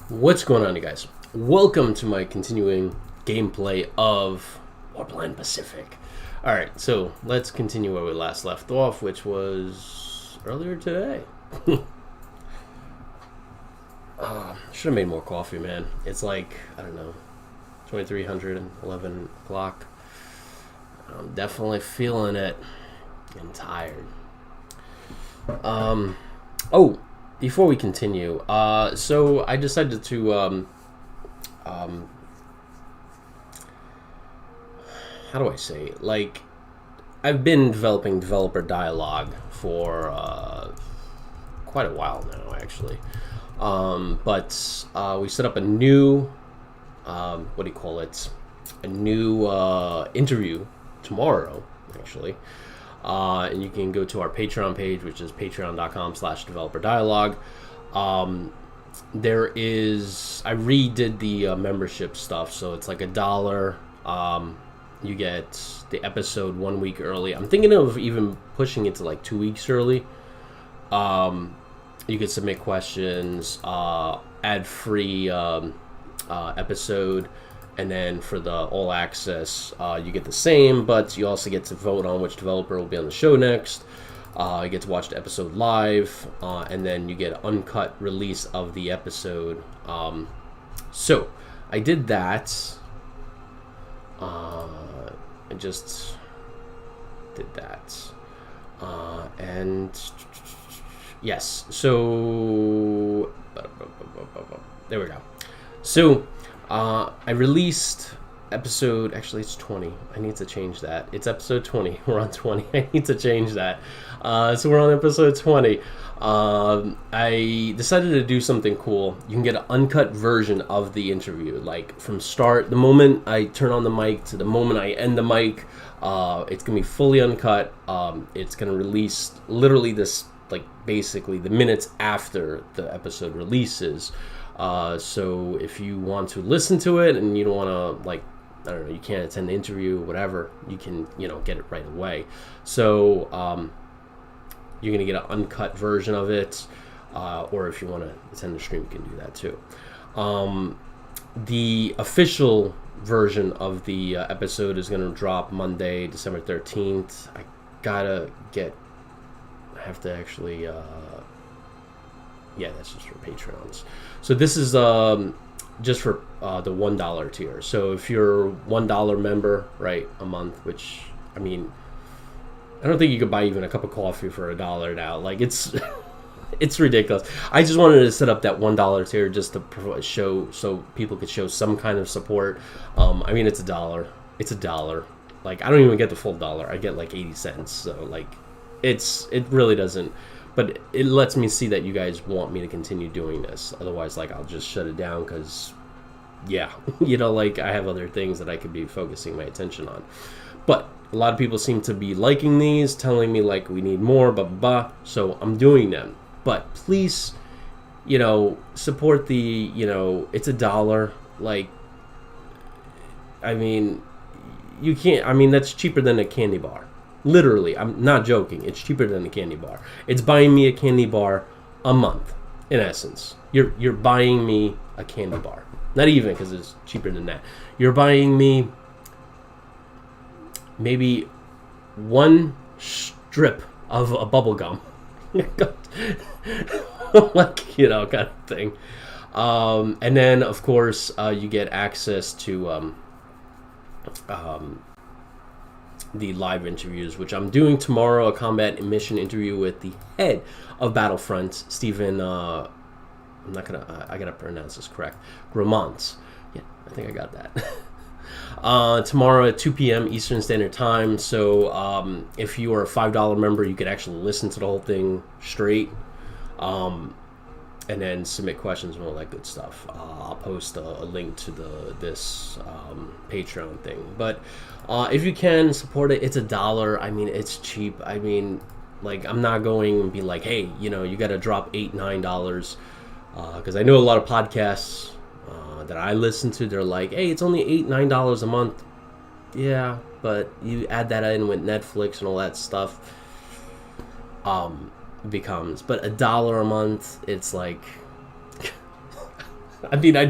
What's going on, you guys? Welcome to my continuing gameplay of Warpland Pacific. Alright, so let's continue where we last left off, which was earlier today. Should have made more coffee, man. It's like, I don't know, 2300 and 11 o'clock. I'm definitely feeling it. I'm tired. Oh, before we continue, so I decided to, how do I say it? Like, I've been developing developer dialogue for quite a while now, actually. But we set up a new, what do you call it? A new interview tomorrow, actually. And you can go to our Patreon page, which is patreon.com/developerdialogue. There is, I redid the membership stuff, so it's like $1. You get the episode 1 week early. I'm thinking of even pushing it to like 2 weeks early. You can submit questions, ad-free episode. And then for the all access, you get the same, but you also get to vote on which developer will be on the show next. You get to watch the episode live, and then you get an uncut release of the episode. So I did that. I just did that. And yes, so there we go. So I released episode, actually it's 20. I need to change that. It's episode 20. We're on 20. I need to change that. So we're on episode 20. I decided to do something cool. You can get an uncut version of the interview. Like from start, the moment I turn on the mic to the moment I end the mic, it's going to be fully uncut. It's going to release literally this, like basically the minutes after the episode releases. So if you want to listen to it and you don't want to, like, I don't know, you can't attend the interview, whatever, you can, get it right away. So you're going to get an uncut version of it, or if you want to attend the stream, you can do that too. The official version of the episode is going to drop Monday, December 13th. I have to actually... yeah, that's just for Patreons. So this is just for the $1 tier. So if you're $1 member, right, a month, which, I mean, I don't think you could buy even a cup of coffee for $1 now. Like, it's it's ridiculous. I just wanted to set up that $1 tier just to show, so people could show some kind of support. I mean, it's $1. It's $1. Like, I don't even get the full dollar. I get like 80 cents. So, like, it really doesn't... But it lets me see that you guys want me to continue doing this. Otherwise, like, I'll just shut it down because, yeah, like, I have other things that I could be focusing my attention on. But a lot of people seem to be liking these, telling me, like, we need more, blah, blah, blah. So I'm doing them. But please, support the, it's $1. Like, I mean, you can't, I mean, that's cheaper than a candy bar. Literally, I'm not joking. It's cheaper than a candy bar. It's buying me a candy bar a month, in essence. You're buying me a candy bar. Not even, because it's cheaper than that. You're buying me maybe one strip of a bubble gum. Like, kind of thing. And then, of course, you get access to... the live interviews, which I'm doing tomorrow, a combat mission interview with the head of Battlefront, Stephen, I gotta pronounce this correct, Gramont. Yeah, I think I got that. Tomorrow at 2 p.m. Eastern Standard Time, so if you are a $5 member, you could actually listen to the whole thing straight, and then submit questions and all that good stuff. I'll post a link to this Patreon thing. But if you can support it, it's $1. I mean, it's cheap. I mean, like, I'm not going and be like, hey, you got to drop $8, $9. Because I know a lot of podcasts that I listen to, they're like, hey, it's only $8, $9 a month. Yeah, but you add that in with Netflix and all that stuff. Becomes, but $1 a month, it's like I mean, I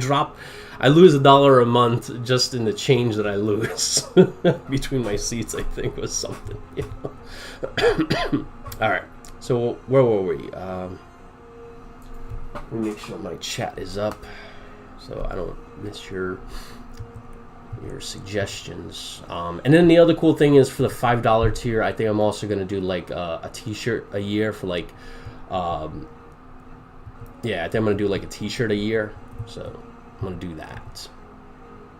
lose $1 a month just in the change that I lose between my seats. I think was something. You know? All right. So where were we? Let me make sure my chat is up, so I don't miss your suggestions. And then the other cool thing is for the $5 tier, I think I'm also gonna do like a T-shirt a year for like, yeah, I think I'm gonna do like a T-shirt a year. So I'm gonna do that.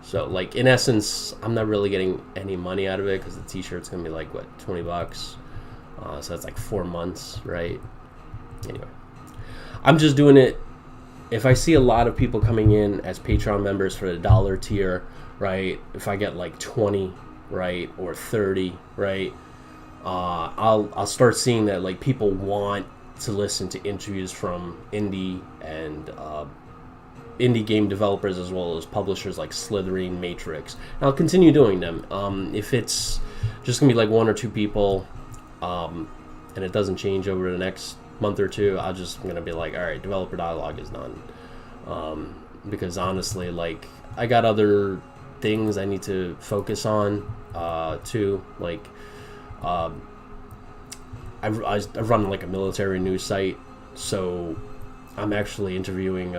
So like in essence, I'm not really getting any money out of it because the T-shirt's gonna be like what, $20. So that's like 4 months, right? Anyway, I'm just doing it. If I see a lot of people coming in as Patreon members for the $1 tier, right? If I get like 20, right, or 30, right, I'll start seeing that like people want to listen to interviews from indie and indie game developers as well as publishers like Slitherine, Matrix. And I'll continue doing them. If it's just gonna be like 1 or 2 people, and it doesn't change over the next month or two, I'm gonna be like, all right, developer dialogue is done. Because honestly, like I got other things I need to focus on too. Like I run like a military news site, so I'm actually interviewing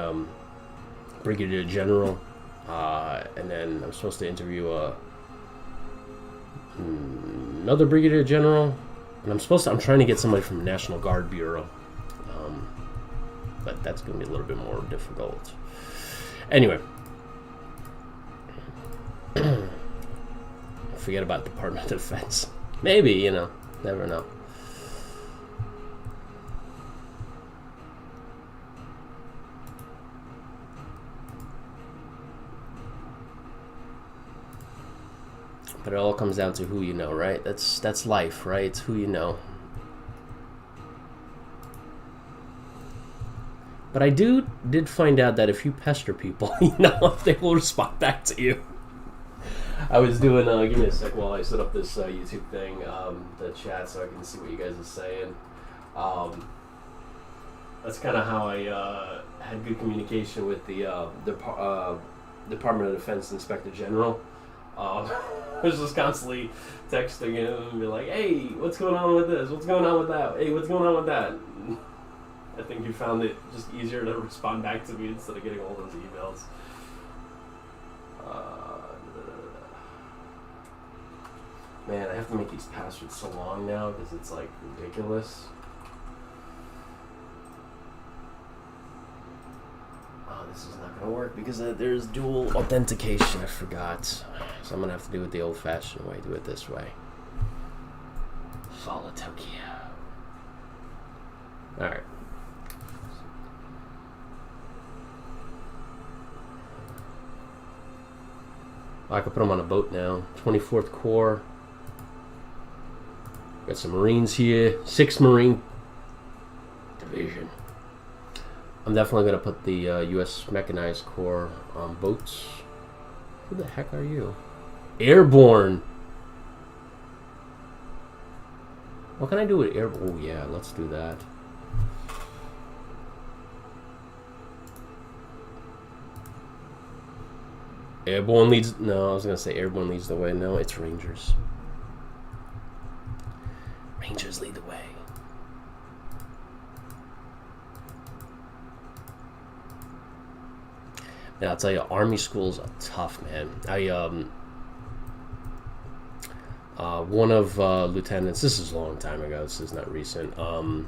Brigadier General, and then I'm supposed to interview another Brigadier General, and I'm trying to get somebody from the National Guard Bureau, but that's going to be a little bit more difficult. Anyway, forget about Department of Defense. Maybe, you know, never know. But it all comes down to who you know, right? That's life, right? It's who you know. But I did find out that if you pester people, you know, they will respond back to you. I was doing, give me a sec while I set up this YouTube thing, the chat, so I can see what you guys are saying. That's kind of how I had good communication with the Department of Defense Inspector General. I was just constantly texting him and be like, hey, what's going on with this? What's going on with that? Hey, what's going on with that? I think he found it just easier to respond back to me instead of getting all those emails. Man, I have to make these passwords so long now because it's like ridiculous. Oh, this is not going to work because there's dual authentication. I forgot. So I'm going to have to do it the old-fashioned way. Do it this way. Follow Tokyo. Alright. I can put them on a boat now. 24th Corps. Got some Marines here. 6th Marine Division. I'm definitely going to put the U.S. Mechanized Corps on boats. Who the heck are you? Airborne. What can I do with airborne? Oh, yeah, let's do that. Airborne leads... No, I was going to say Airborne leads the way. No, it's Rangers. Rangers lead the way. And I'll tell you, Army schools are tough, man. One of lieutenants... This is a long time ago. This is not recent. There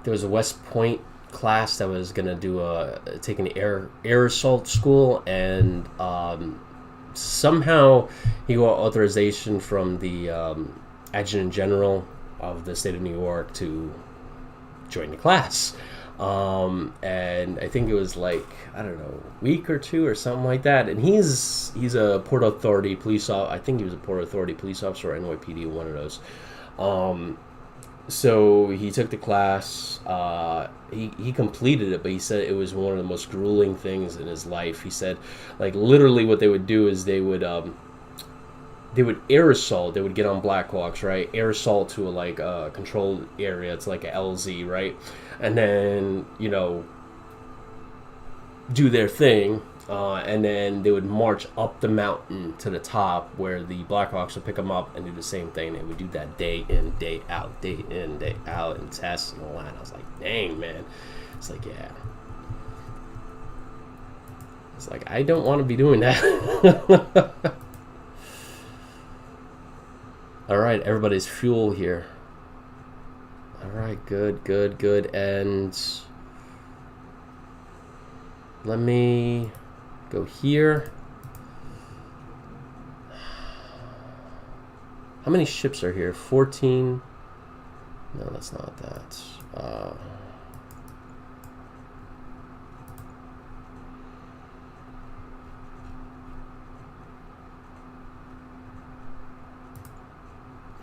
was a West Point class that was gonna take an air assault school, and somehow he got authorization from the Adjutant General of the state of New York to join the class, and I think it was like, I don't know, a week or two or something like that. And he's a Port Authority police officer. I think he was a Port Authority police officer or NYPD, one of those. So he took the class. He completed it, but he said it was one of the most grueling things in his life. He said, like, literally what they would do is they would air assault. They would get on Blackhawks, right? Air assault to a controlled area. It's like a LZ, right? And then, you know, do their thing, and then they would march up the mountain to the top where the Blackhawks would pick them up and do the same thing. They would do that day in, day out, and tests and all that. I was like, dang, man. It's like, yeah. It's like, I don't want to be doing that. All right, everybody's fuel here. All right, good. And let me go here. How many ships are here? 14. No, that's not that.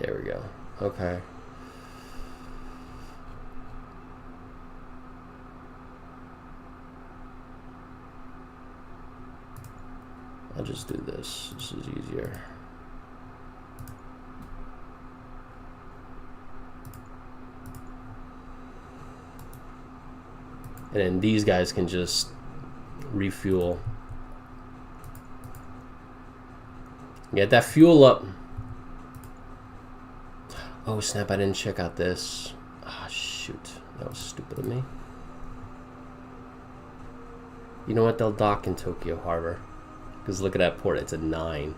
There we go. Okay. I'll just do this. This is easier. And then these guys can just refuel. Get that fuel up. Oh snap, I didn't check out this. Ah, shoot. That was stupid of me. You know what? They'll dock in Tokyo Harbor. Because look at that port. It's a 9.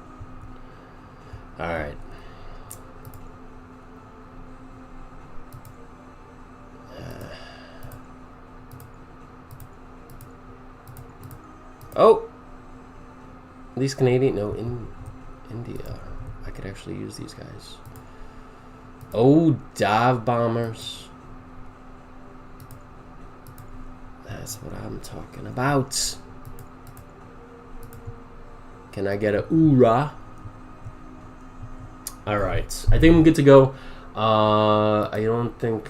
Alright. Oh! These Canadian... No, in India. I could actually use these guys. Oh, dive bombers. That's what I'm talking about. Can I get a oorah? Alright. I think I'm good to go. I don't think...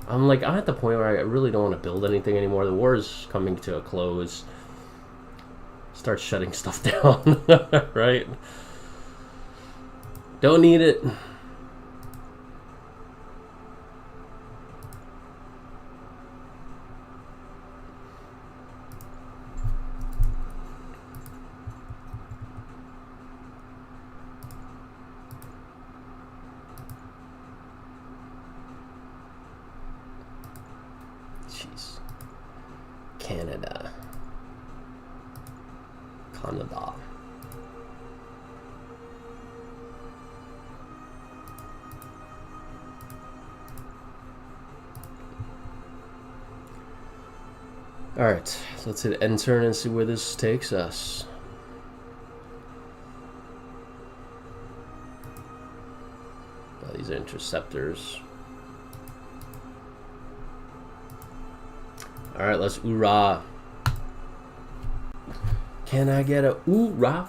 I'm at the point where I really don't want to build anything anymore. The war is coming to a close. Start shutting stuff down. Right? Don't need it. Jeez. Canada. Alright, so let's hit end turn and see where this takes us. Oh, these are interceptors. Alright, let's oorah. Can I get a oorah?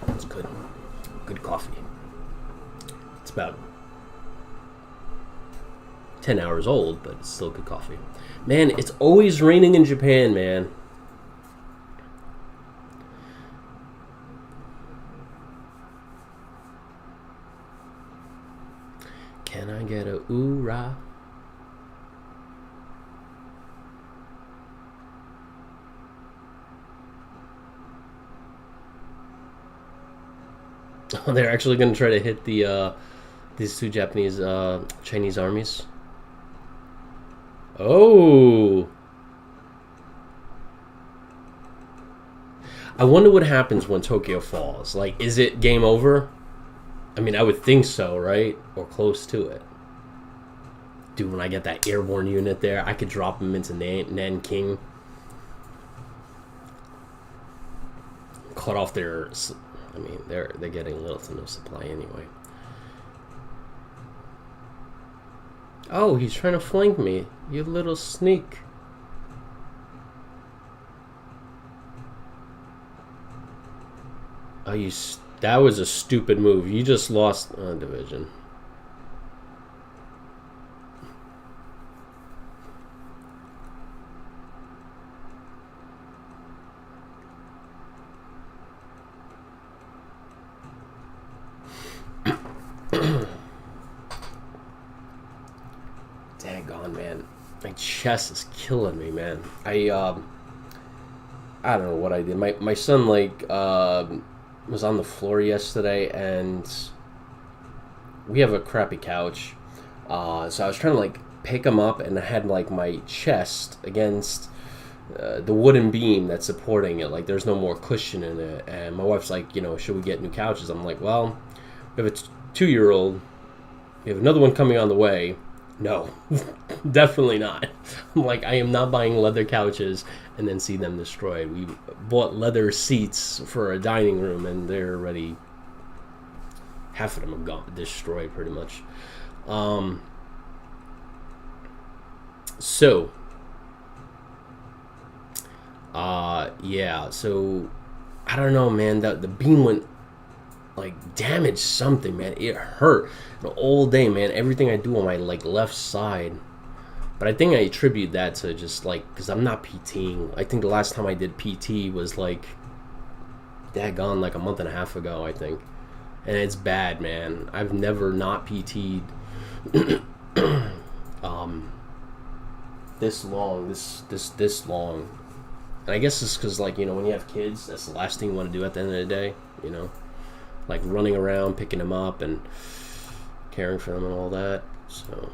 That's good. Good coffee. It's about 10 hours old, but it's still good coffee. Man, it's always raining in Japan, man. Can I get a oorah? Oh, they're actually going to try to hit the these two Japanese Chinese armies. Oh, I wonder what happens when Tokyo falls. Like, is it game over? I mean, I would think so, right? Or close to it. Dude, when I get that airborne unit there, I could drop them into Nanking. Cut off their... I mean, they're getting little to no supply anyway. Oh, he's trying to flank me. You little sneak. Oh, that was a stupid move. You just lost division. on, man. My chest is killing me, man. I don't know what I did. My son like was on the floor yesterday, and we have a crappy couch. So I was trying to like pick him up, and I had like my chest against the wooden beam that's supporting it. Like there's no more cushion in it. And my wife's like, you know, should we get new couches? I'm like, well, we have a 2-year-old. We have another one coming on the way. No, definitely not. I'm like, I am not buying leather couches and then see them destroyed. We bought leather seats for a dining room, and they're already, half of them are gone, destroyed pretty much. Yeah, so I don't know, man. The beam went like damaged something, man. It hurt all day, man. Everything I do on my like left side, but I think I attribute that to just like because I'm not PTing. I think the last time I did PT was like daggone like a month and a half ago, I think, and it's bad, man. I've never not PT'd this long, this long. And I guess it's because, like, you know, when you have kids, that's the last thing you want to do at the end of the day, you know? Like, running around, picking them up, and caring for them and all that, so...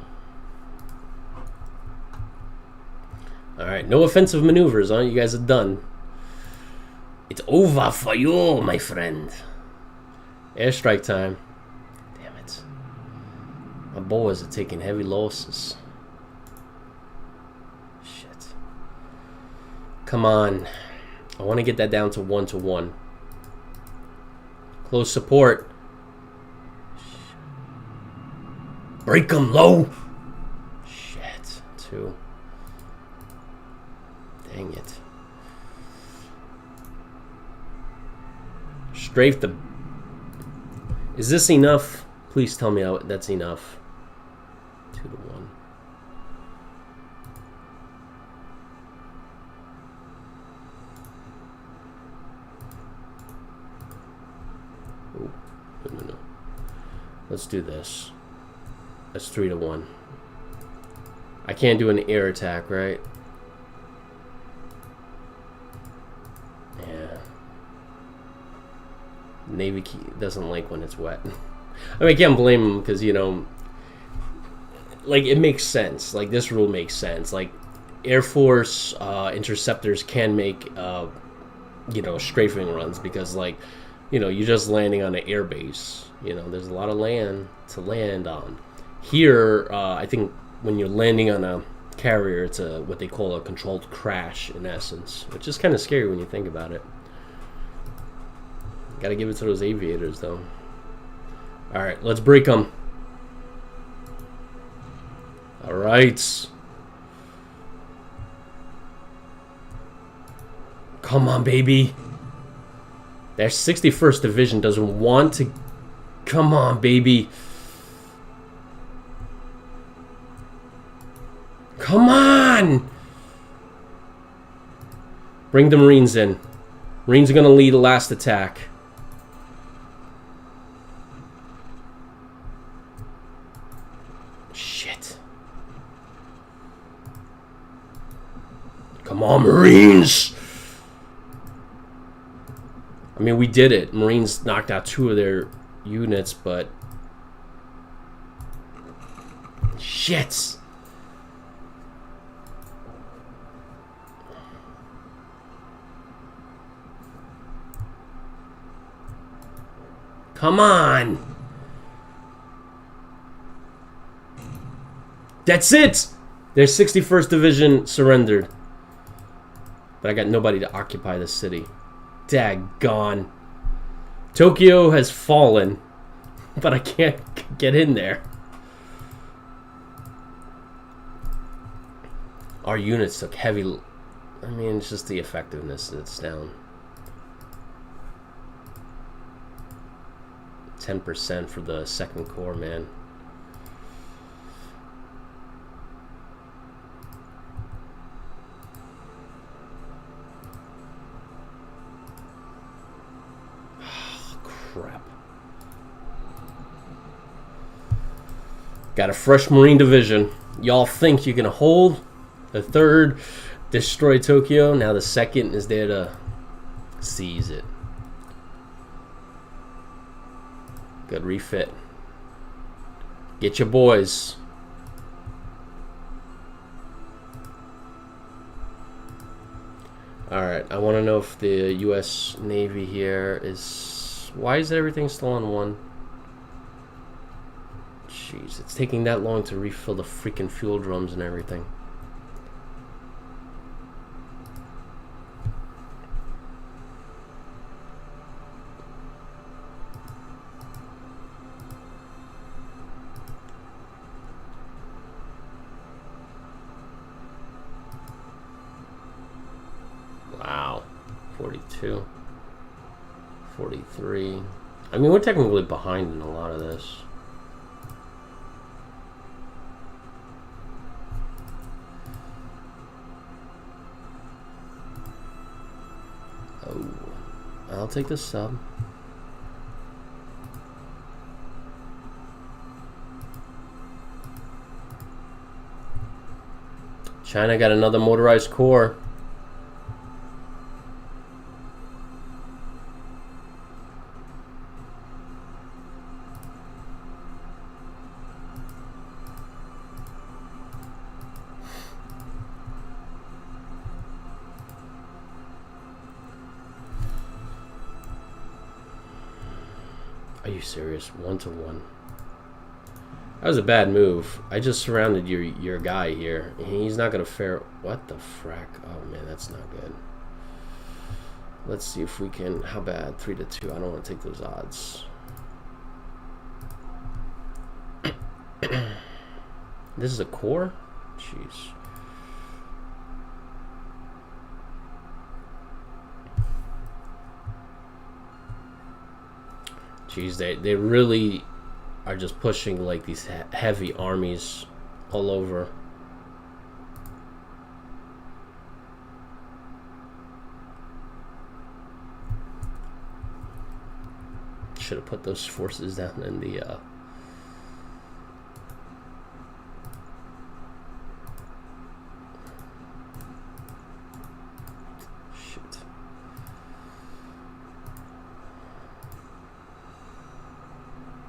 Alright, no offensive maneuvers, huh? You guys are done. It's over for you, my friend. Airstrike time. Damn it. My boys are taking heavy losses. Come on. I want to get that down to 1-1. Close support. Break them low. Shit. 2. Dang it. Strafe the... Is this enough? Please tell me that's enough. 2-1. No. Let's do this. That's 3-1. I can't do an air attack, right? Yeah. Navy doesn't like when it's wet. I mean, I can't blame him because, you know, like, it makes sense. Like, this rule makes sense. Like, Air Force interceptors can make, you know, strafing runs because, like, you know, you're just landing on an air base. You know, there's a lot of land to land on. Here, I think when you're landing on a carrier, it's what they call a controlled crash, in essence, which is kind of scary when you think about it. Gotta give it to those aviators, though. Alright, let's break them. Alright. Come on, baby. Their 61st Division doesn't want to... Come on, baby. Come on! Bring the Marines in. Marines are going to lead the last attack. Shit. Come on, Marines! I mean, we did it. Marines knocked out 2 of their units, but... Shit! Come on! That's it! Their 61st Division surrendered. But I got nobody to occupy the city. Daggone. Tokyo has fallen, but I can't get in there. Our units took heavy... I mean, it's just the effectiveness that's down. 10% for the 2nd Corps, man. Crap. Got a fresh Marine division. Y'all think you're gonna hold the third, destroy Tokyo. Now the second is there to seize it. Good refit. Get your boys. Alright, I want to know if the U.S. Navy here is... Why is everything still on one? Jeez, it's taking that long to refill the freaking fuel drums and everything. Wow. 42. 43. I mean, we're technically behind in a lot of this. Oh, I'll take the sub. China got another motorized core. Are you serious? 1-to-1. That was a bad move. I just surrounded your guy here. He's not gonna fare. What the frack? Oh man, that's not good. Let's see if we can. How bad? 3-2. I don't want to take those odds. This is a core? Jeez. Jeez, they really are just pushing like these heavy armies all over. Should have put those forces down in the shit.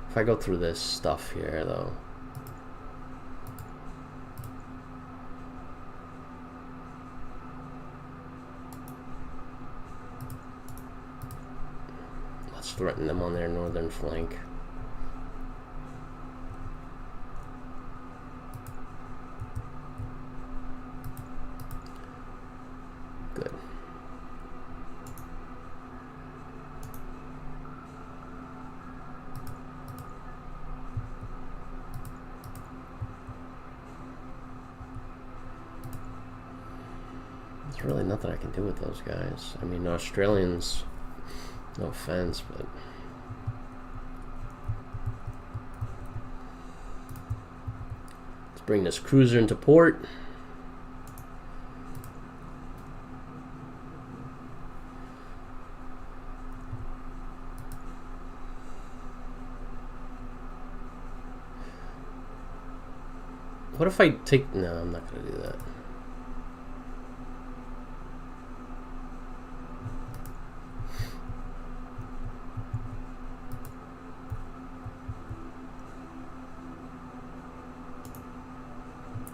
If I go through this stuff here, though. Let's threaten them on their northern flank. Good. There's really nothing I can do with those guys. I mean, Australians, no offense, but let's bring this cruiser into port. What if I take... No, I'm not going to do that.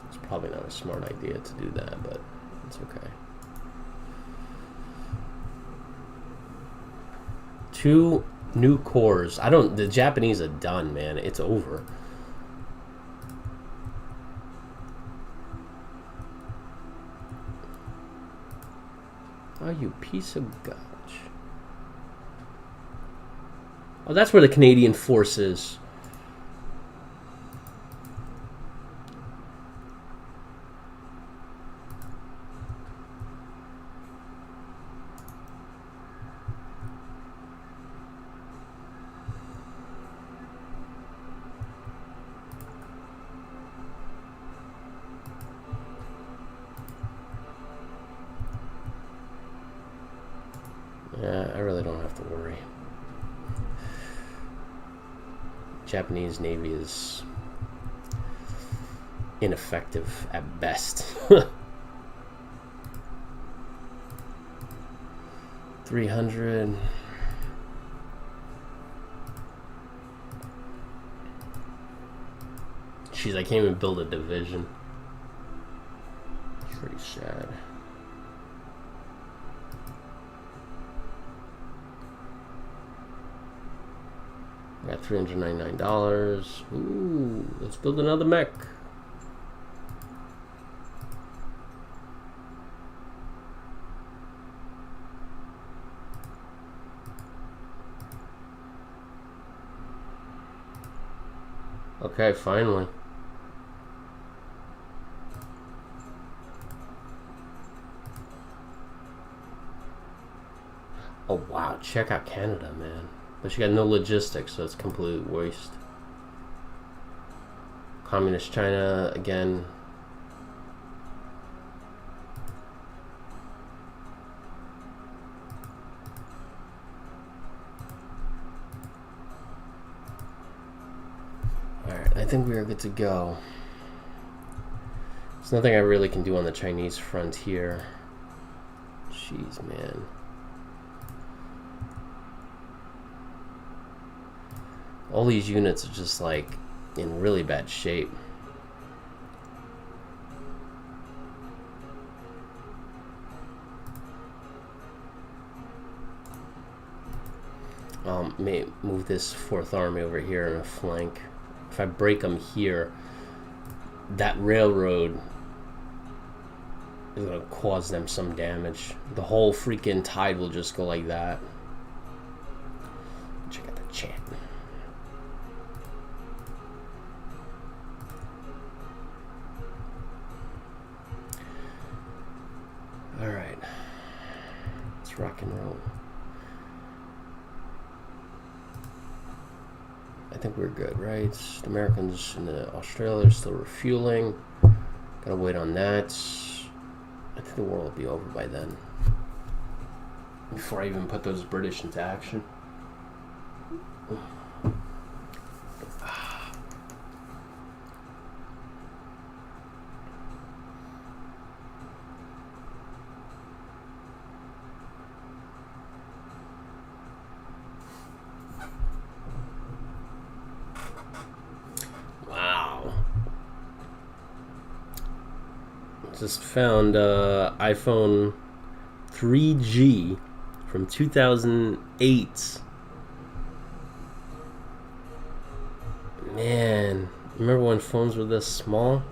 It's probably not a smart idea to do that, but it's okay. 2 new cores. The Japanese are done, man. It's over. Oh, you piece of garbage. Oh, that's where the Canadian force is. Yeah, I really don't have to worry. Japanese Navy is ineffective at best. 300. Jeez, I can't even build a division. It's pretty sad. I got $399. Ooh, let's build another mech. Okay, finally. Oh wow, check out Canada, man. But you got no logistics, so it's completely waste. Communist China, again. Alright, I think we are good to go. There's nothing I really can do on the Chinese front here. Jeez, man. All these units are just like in really bad shape. May move this 4th Army over here in a flank. If I break them here, that railroad is going to cause them some damage. The whole freaking tide will just go like that. Check out the chat. Alright, let's rock and roll. I think we're good, right? The Americans and the Australia are still refueling. Gotta wait on that. I think the war will be over by then. Before I even put those British into action. Just found iPhone 3G from 2008. Man, remember when phones were this small?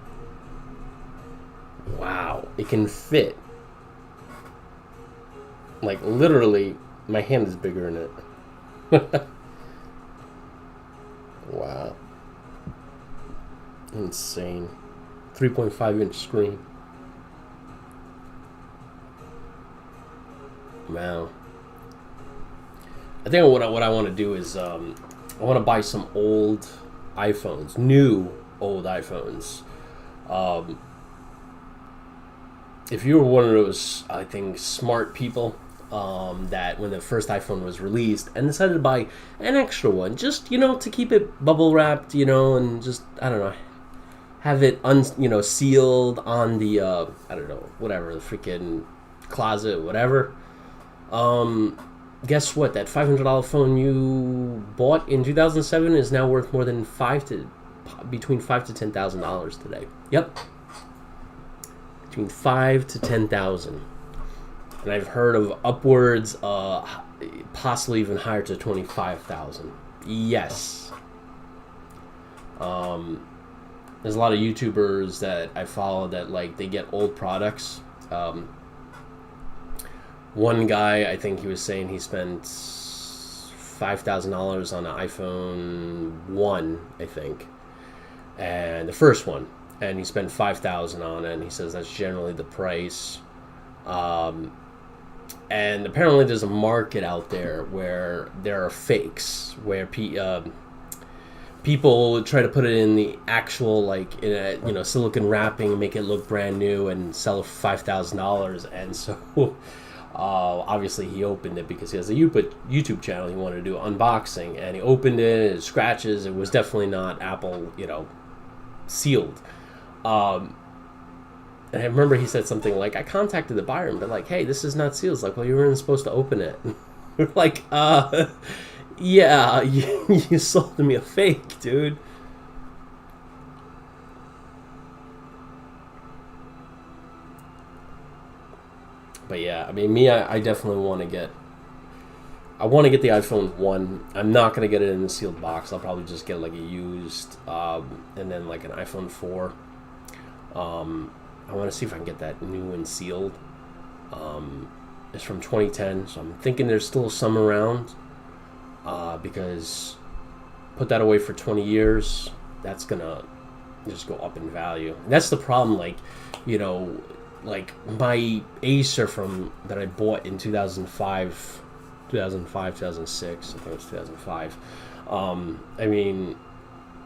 Wow, it can fit. Like literally, my hand is bigger in it. Wow. Insane. 3.5-inch screen. Wow. I think what I want to do is I want to buy some old iPhones, new old iPhones. If you were one of those, I think, smart people that when the first iPhone was released and decided to buy an extra one, just, you know, to keep it bubble wrapped, you know, and just, I don't know, have it sealed on the I don't know, whatever, the freaking closet, whatever. Guess what? That $500 phone you bought in 2007 is now worth more than between $5,000 to $10,000 today. Yep, between $5,000 to $10,000, and I've heard of upwards, possibly even higher to $25,000. Yes. There's a lot of YouTubers that I follow that like they get old products. One guy, I think he was saying he spent $5,000 on an iPhone 1, I think, and the first one, and he spent $5,000 on it, and he says that's generally the price. And apparently there's a market out there where there are fakes, where people try to put it in the actual, like, in a, silicone wrapping and make it look brand new and sell it for $5,000, and so... obviously he opened it because he has a YouTube channel. He wanted to do unboxing, and he opened it, scratches. It was definitely not Apple, sealed. And I remember he said something like, I contacted the buyer and been like, hey, this is not sealed. It's like, well, you weren't supposed to open it. We're like, yeah, you sold me a fake, dude. But yeah, I mean, I definitely want to get. I want to get the iPhone 1. I'm not going to get it in a sealed box. I'll probably just get like a used, and then like an iPhone 4. I want to see if I can get that new and sealed. It's from 2010, so I'm thinking there's still some around. Because put that away for 20 years, that's gonna just go up in value. And that's the problem. Like, you know, like my Acer from that I bought in 2005, 2006. I think it was 2005. I mean,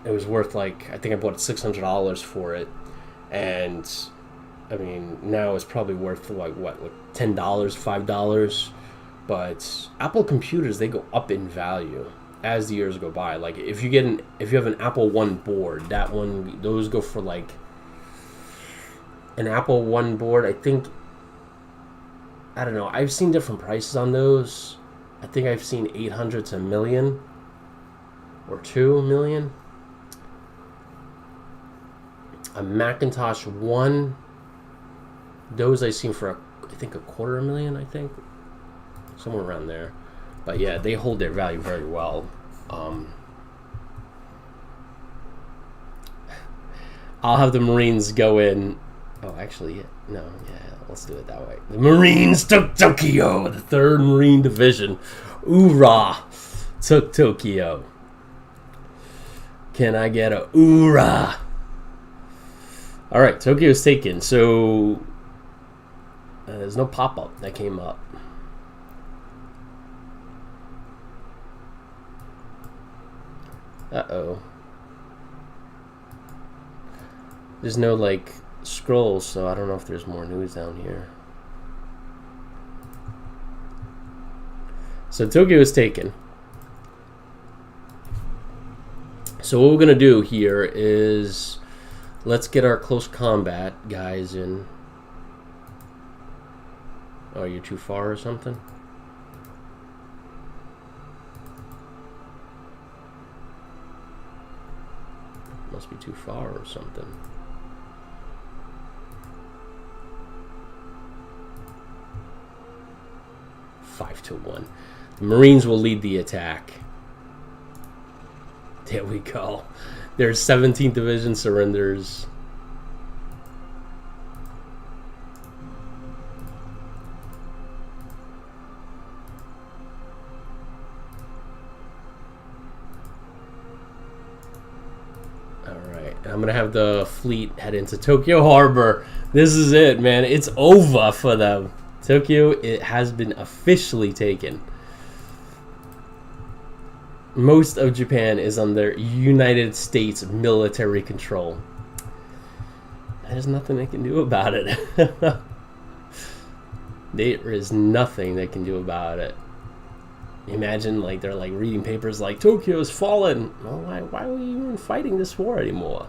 it was worth like, I think I bought $600 for it, and I mean now it's probably worth like what, like $10, $5. But Apple computers, they go up in value as the years go by. Like if you have an Apple One board, those go for like an Apple One board. I think, I don't know. I've seen different prices on those. I think I've seen 800 to $1 million or $2 million. A Macintosh One, those I've seen for I think $250,000. I think. Somewhere around there. But yeah, they hold their value very well. I'll have the Marines go in. Oh, actually, no, yeah, let's do it that way. The Marines took Tokyo, the 3rd Marine Division. Hoorah! Took Tokyo. Can I get a hoorah? Alright, Tokyo's taken. So, there's no pop-up that came up. Uh-oh. There's no, like, scrolls, so I don't know if there's more news down here. So Tokyo is taken. So what we're going to do here is let's get our close combat guys in. Oh, you're too far or something? Must be too far or something. Five to 1. The Marines will lead the attack. There we go. Their 17th Division surrenders. I'm going to have the fleet head into Tokyo Harbor. This is it, man. It's over for them. Tokyo, it has been officially taken. Most of Japan is under United States military control. There's nothing they can do about it. There is nothing they can do about it. Imagine, like, they're like reading papers like Tokyo's fallen. Well, why are we even fighting this war anymore?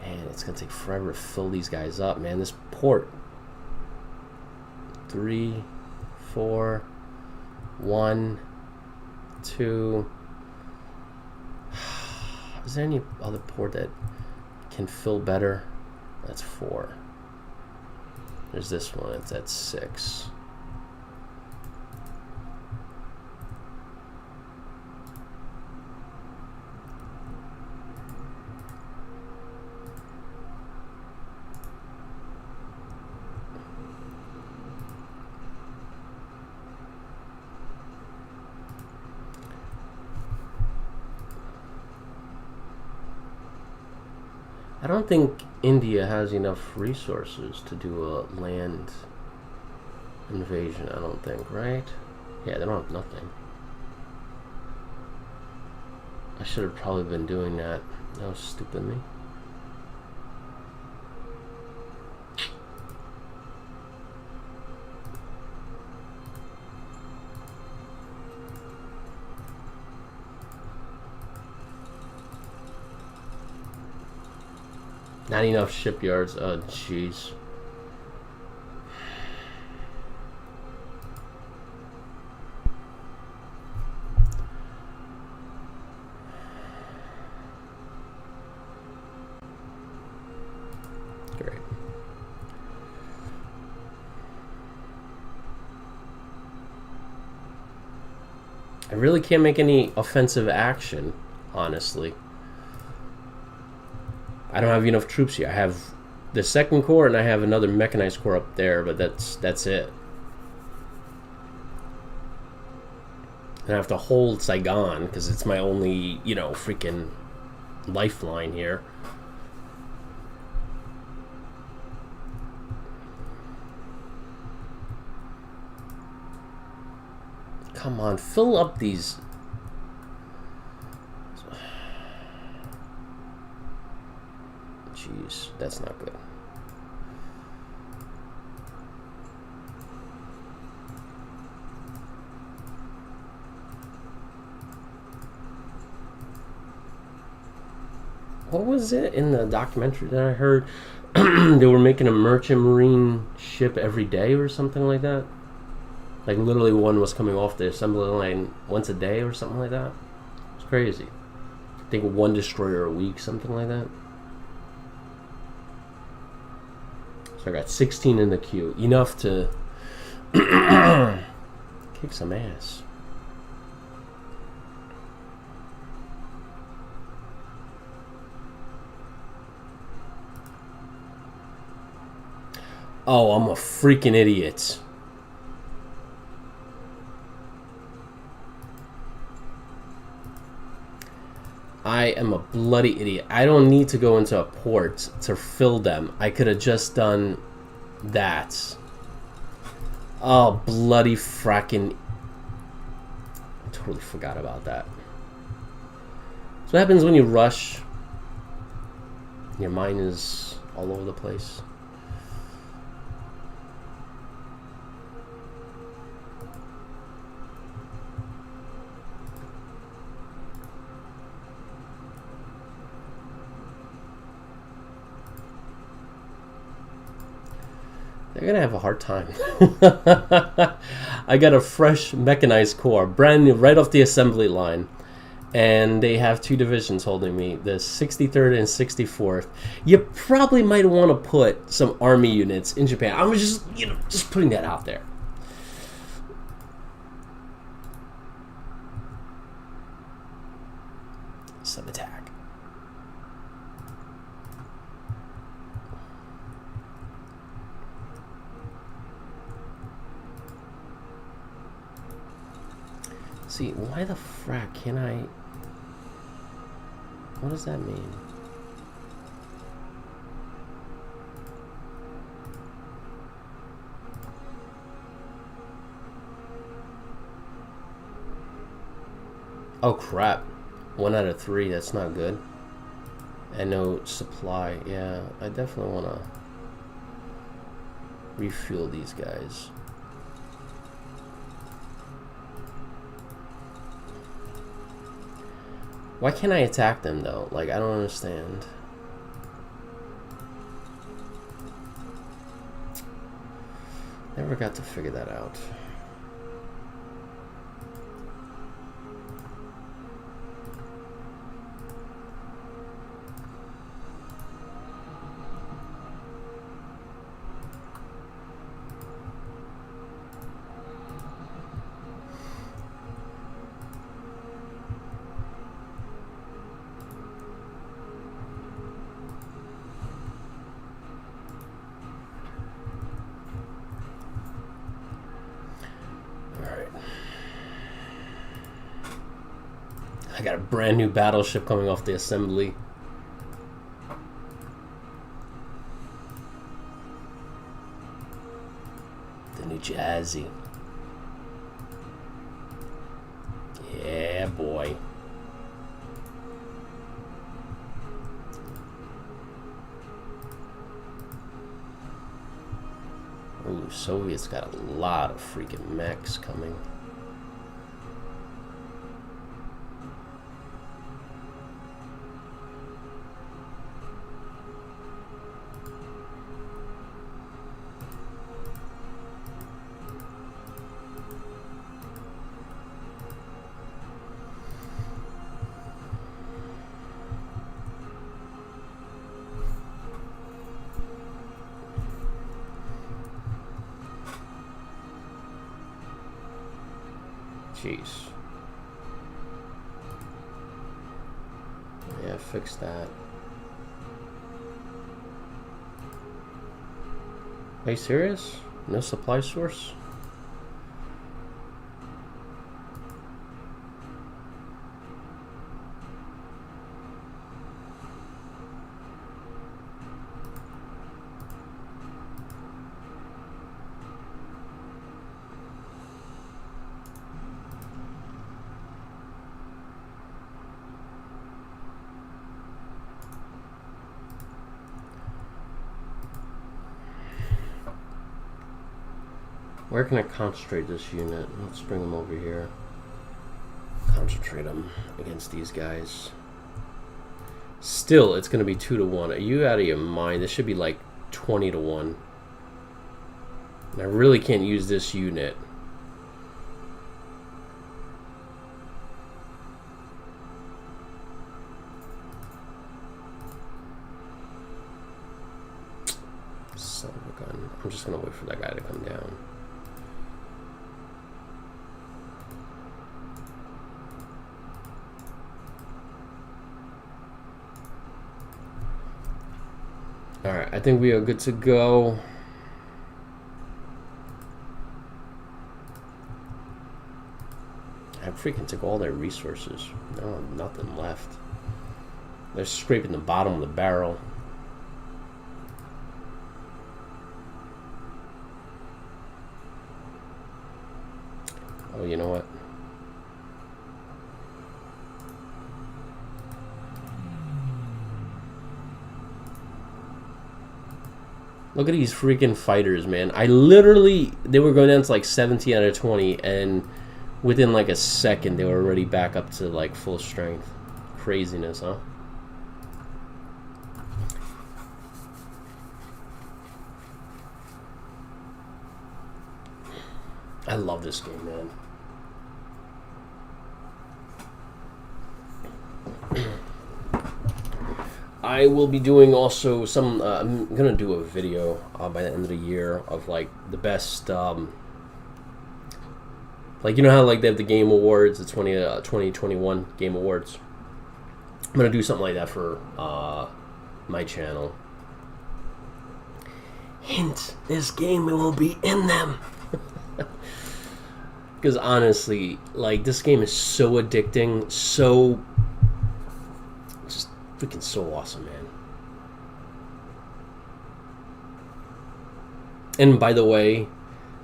Man, it's gonna take forever to fill these guys up, man. This port. 3, 4, 1, 2. Is there any other port that can fill better? That's 4. There's this one. It's at 6. I don't think India has enough resources to do a land invasion, I don't think, right? Yeah, they don't have nothing. I should have probably been doing that. That was stupid of me. Not enough shipyards. Oh, jeez. Great. I really can't make any offensive action, honestly. I don't have enough troops here. I have the second corps and I have another mechanized corps up there, but that's it. And I have to hold Saigon because it's my only, you know, freaking lifeline here. Come on, fill up these. Jeez, that's not good. What was it in the documentary that I heard? They were making a merchant marine ship every day or something like that. Like literally one was coming off the assembly line once a day or something like that. It's crazy. I think one destroyer a week, something like that. So I got 16 in the queue. Enough to kick some ass. Oh, I'm a freaking idiot. I am a bloody idiot. I don't need to go into a port to fill them. I could have just done that. Oh, bloody fracking. I totally forgot about that. So what happens when you rush? Your mind is all over the place. They're gonna have a hard time. I got a fresh mechanized corps, brand new, right off the assembly line, and they have two divisions holding me, the 63rd and 64th. You probably might want to put some army units in Japan. I was just, you know, just putting that out there. Some attack. See, why the frack can I... What does that mean? Oh crap. 1 out of 3, that's not good. And no supply. Yeah, I definitely want to refuel these guys. Why can't I attack them though? Like, I don't understand. Never got to figure that out. I got a brand new battleship coming off the assembly. The New Jazzy. Yeah, boy. Ooh, Soviets got a lot of freaking mechs coming. Jeez. Yeah, fix that. Are you serious? No supply source? Where can I concentrate this unit? Let's bring them over here. Concentrate them against these guys. Still, it's going to be 2 to 1. Are you out of your mind? This should be like 20 to 1. And I really can't use this unit. Son of a gun. I'm just going to wait for that guy to come down. Alright, I think we are good to go. I freaking took all their resources. No, nothing left. They're scraping the bottom of the barrel. Oh, you know what? Look at these freaking fighters, man. I literally, they were going down to like 17 out of 20, and within like a second, they were already back up to like full strength. Craziness, huh? I love this game, man. I will be doing also some, I'm going to do a video by the end of the year of like the best, like, you know how like they have the Game Awards, the 2021 Game Awards. I'm going to do something like that for my channel. Hint, this game will be in them. Because honestly, like, this game is so addicting, so just freaking so awesome, man. And by the way,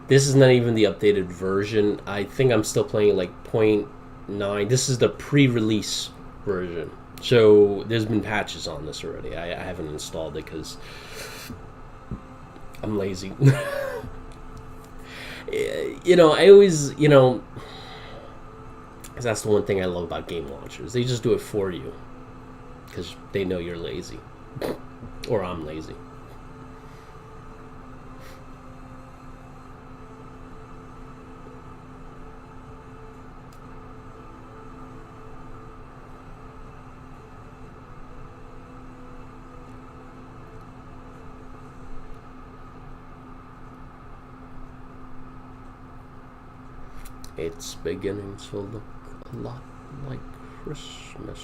this is not even the updated version. I think I'm still playing like 0.9. This is the pre-release version. So there's been patches on this already. I haven't installed it because I'm lazy. You know, I always, you know, because that's the one thing I love about game launchers. They just do it for you because they know you're lazy. Or I'm lazy. It's beginning to look a lot like Christmas.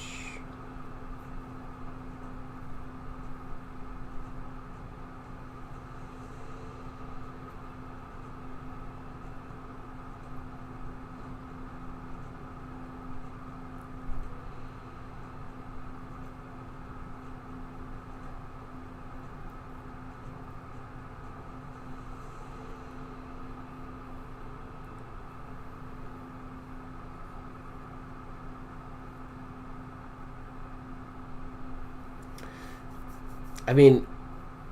I mean,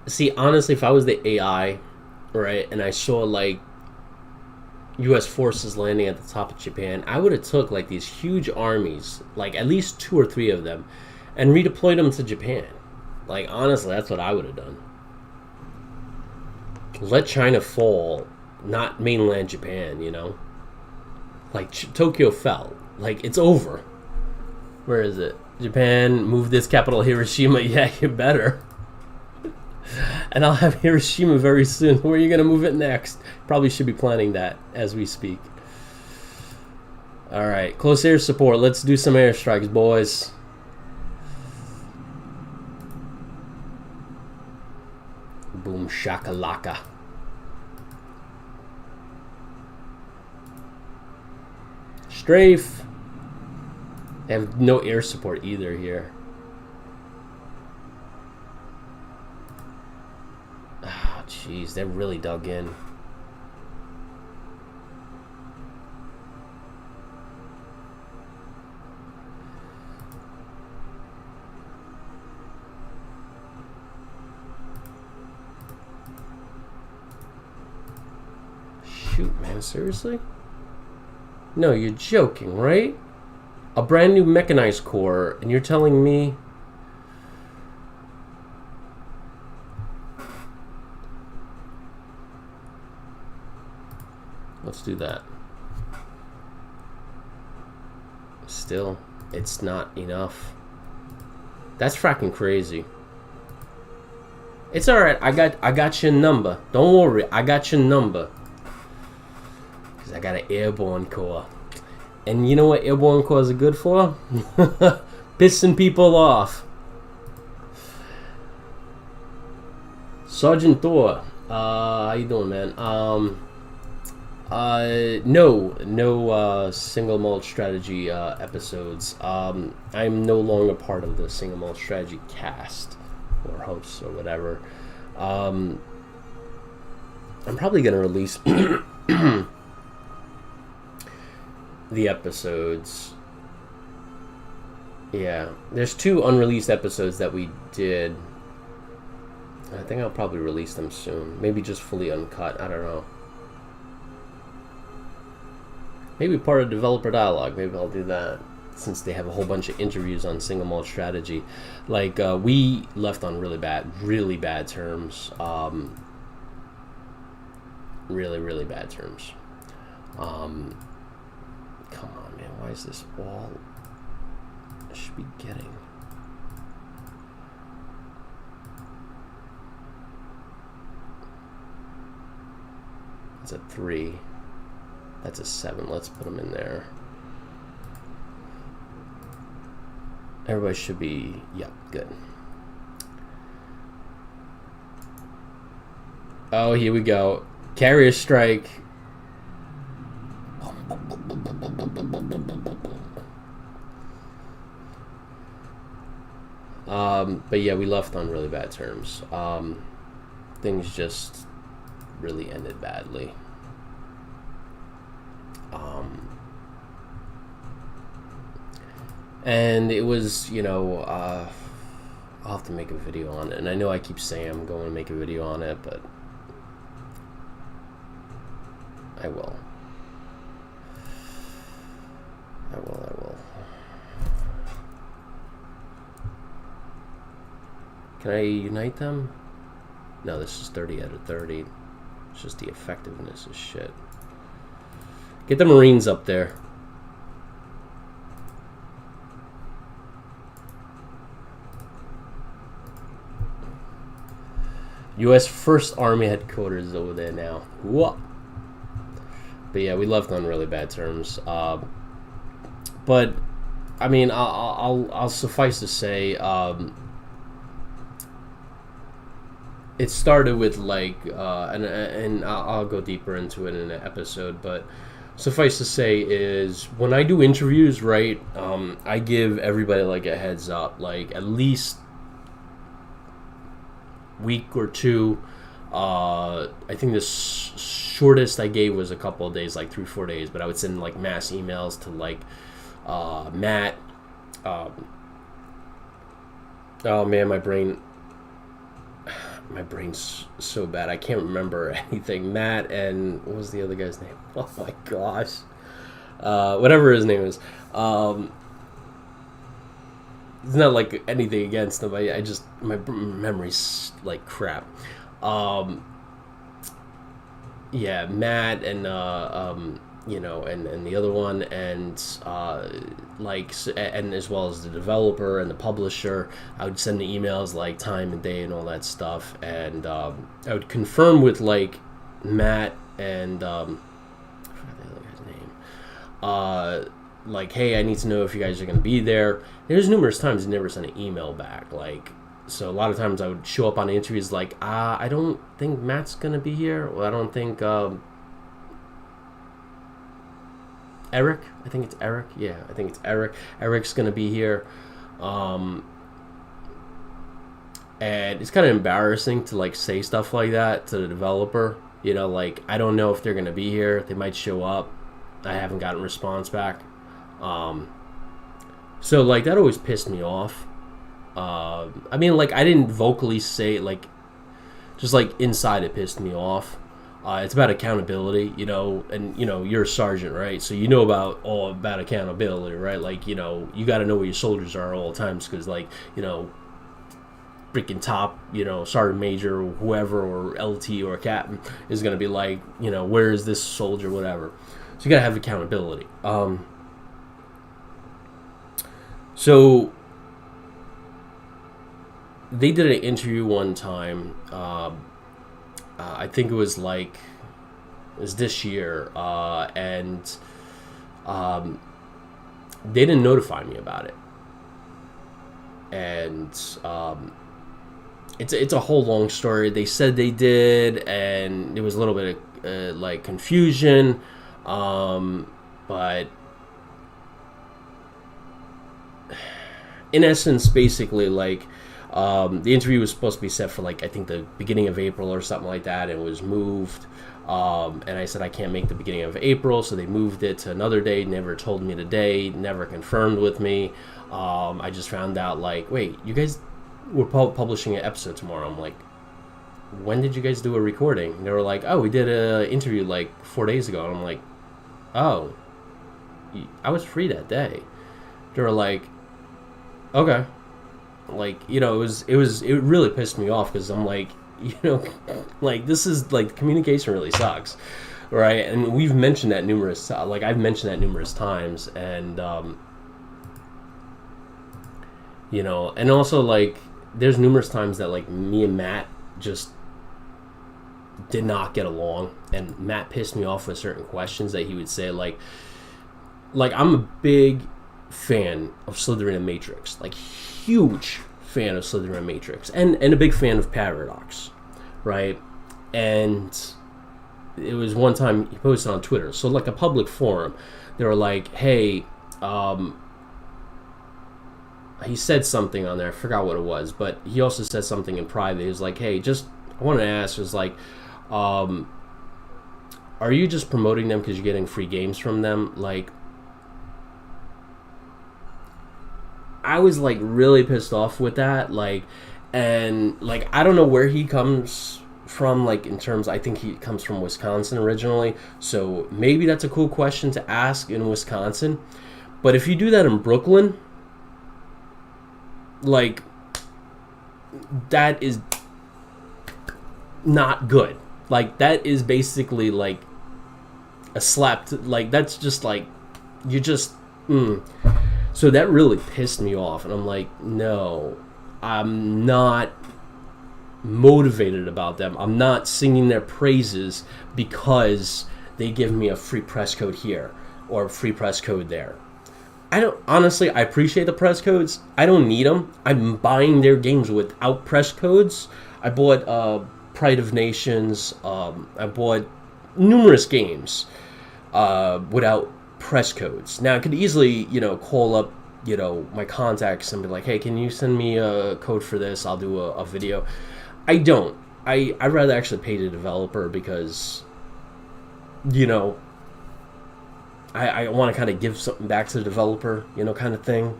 see, honestly, if I was the AI, right, and I saw, like, U.S. forces landing at the top of Japan, I would have took, like, these huge armies, like, at least 2 or 3 of them, and redeployed them to Japan. Like, honestly, that's what I would have done. Let China fall, not mainland Japan, you know? Like, Tokyo fell. Like, it's over. Where is it? Japan, move this capital Hiroshima. Yeah, you better. And I'll have Hiroshima very soon. Where are you going to move it next? Probably should be planning that as we speak. All right, close air support. Let's do some airstrikes, boys. Boom shakalaka. Strafe. They have no air support either here. Oh, jeez, they're really dug in. Shoot, man, seriously? No, you're joking, right? A brand new mechanized corps, and you're telling me... Let's do that. Still, it's not enough. That's fracking crazy. It's alright, I got your number. Don't worry, I got your number. I got an airborne corps. And you know what airborne corps are good for? Pissing people off. Sergeant Thor, how you doing, man? No single malt strategy episodes. I'm no longer part of the single malt strategy cast or hosts or whatever. I'm probably gonna release the episodes. Yeah, there's 2 unreleased episodes that we did. I think I'll probably release them soon. Maybe just fully uncut. I don't know. Maybe part of developer dialogue. Maybe I'll do that, since they have a whole bunch of interviews on single malt strategy. Like we left on really bad terms. Really bad terms. Come on, man. Why is this wall? I should be getting. It's a 3. That's a 7. Let's put them in there. Everybody should be. Yep, good. Oh, here we go. Carrier strike. But yeah, we left on really bad terms. Things just really ended badly. And it was, you know, I'll have to make a video on it. And I know I keep saying I'm going to make a video on it, but I will. I will. Can I unite them? No, this is 30 out of 30. It's just the effectiveness is shit. Get the Marines up there. U.S. 1st Army headquarters is over there now. Whoa. But yeah, we left on really bad terms. But I mean, I'll suffice to say, it started with like, and I'll go deeper into it in an episode. But suffice to say is when I do interviews, right, I give everybody like a heads up, like at least week or 2. I think the shortest I gave was a couple of days, like 3-4 days, but I would send like mass emails to like Matt. Oh man, my brain's so bad. I can't remember anything. Matt and what was the other guy's name? Oh my gosh, whatever his name is. It's not like anything against them. I just, my memory's like crap. Yeah, Matt and you know, and the other one, and like, and as well as the developer and the publisher, I would send the emails like time and day and all that stuff, and I would confirm with like Matt and I forgot the other guy's name. like, hey, I need to know if you guys are going to be there. There's numerous times he never sent an email back. Like, so a lot of times I would show up on the interviews like, I don't think Matt's going to be here. Well, I don't think Eric. I think it's Eric. Yeah, I think it's Eric. Eric's going to be here. And it's kind of embarrassing to like say stuff like that to the developer. You know, like, I don't know if they're going to be here. They might show up. I haven't gotten a response back. So like that always pissed me off. I mean, like, I didn't vocally say it, like, just like inside it pissed me off. It's about accountability, you know, and you know you're a sergeant, right? So you know about accountability, right? Like, you know, you got to know where your soldiers are all the times, because like, you know, freaking top, you know, sergeant major or whoever, or LT or captain is gonna be like, you know, where is this soldier, whatever. So you gotta have accountability. So they did an interview one time. I think it was this year, and they didn't notify me about it. And it's a whole long story. They said they did, and there was a little bit of like confusion, but in essence, basically, like, the interview was supposed to be set for like, I think the beginning of April or something like that, and it was moved. And I said I can't make the beginning of April, so they moved it to another day. Never told me the day, never confirmed with me. I just found out like, wait, you guys were publishing an episode tomorrow. I'm like, when did you guys do a recording? And they were like, oh, we did an interview like 4 days ago. And I'm like, oh, I was free that day. They were like, okay. Like, you know, it really pissed me off, because I'm like, you know, like, this is like, communication really sucks, right? And we've mentioned that I've mentioned that numerous times, and you know, and also like, there's numerous times that like me and Matt just did not get along, and Matt pissed me off with certain questions that he would say. Like I'm a big fan of Slytherin and Matrix, like huge fan of Slytherin and Matrix, and a big fan of Paradox, right? And it was one time he posted on Twitter, so like a public forum, they were like, hey, he said something on there, I forgot what it was, but he also said something in private. He was like, hey, I wanted to ask, was like, are you just promoting them because you're getting free games from them? Like, I was like really pissed off with that, like, and like, I don't know where he comes from, like, in terms, I think he comes from Wisconsin originally, so maybe that's a cool question to ask in Wisconsin. But if you do that in Brooklyn, like, that is not good. Like, that is basically like a slap to, like, that's just like, you just So that really pissed me off, and I'm like, no, I'm not motivated about them. I'm not singing their praises because they give me a free press code here or a free press code there. I appreciate the press codes. I don't need them. I'm buying their games without press codes. I bought Pride of Nations. I bought numerous games without press codes. Now I could easily, you know, call up, you know, my contacts and be like, hey, can you send me a code for this? I'll do a video. I don't. I'd rather actually pay the developer, because, you know, I want to kind of give something back to the developer, you know, kind of thing.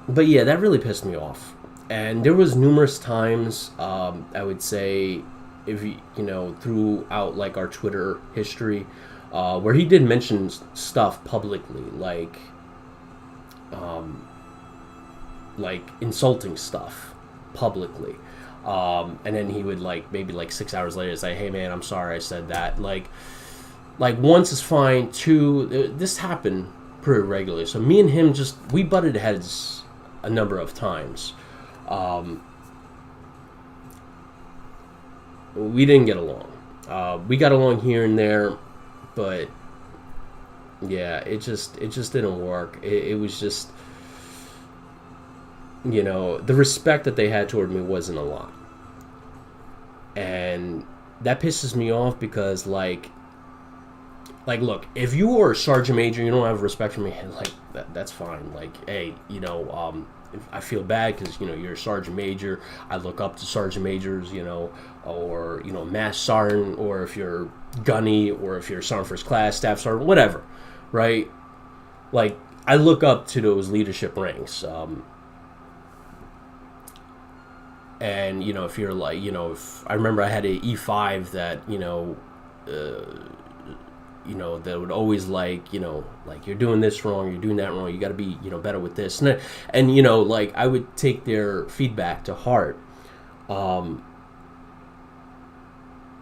But yeah, that really pissed me off. And there was numerous times, I would say, if you know, throughout like our Twitter history, where he did mention stuff publicly, like insulting stuff publicly. And then he would like maybe like 6 hours later say, hey man, I'm sorry I said that. Like once is fine. Two, this happened pretty regularly. So me and him we butted heads a number of times. we didn't get along. We got along here and there, but yeah, it just didn't work. It was just, the respect that they had toward me wasn't a lot, and that pisses me off because look, if you are a sergeant major, you don't have respect for me. Like that's fine. Like, hey, I feel bad because you're a sergeant major. I look up to sergeant majors, or mass sergeant, or if you're gunny, or if you're sergeant first class, staff sergeant, whatever, right? Like I look up to those leadership ranks. And if you're like, if I remember I had a E5 that that would always like you're doing this wrong, you're doing that wrong, you got to be better with this, and I would take their feedback to heart. I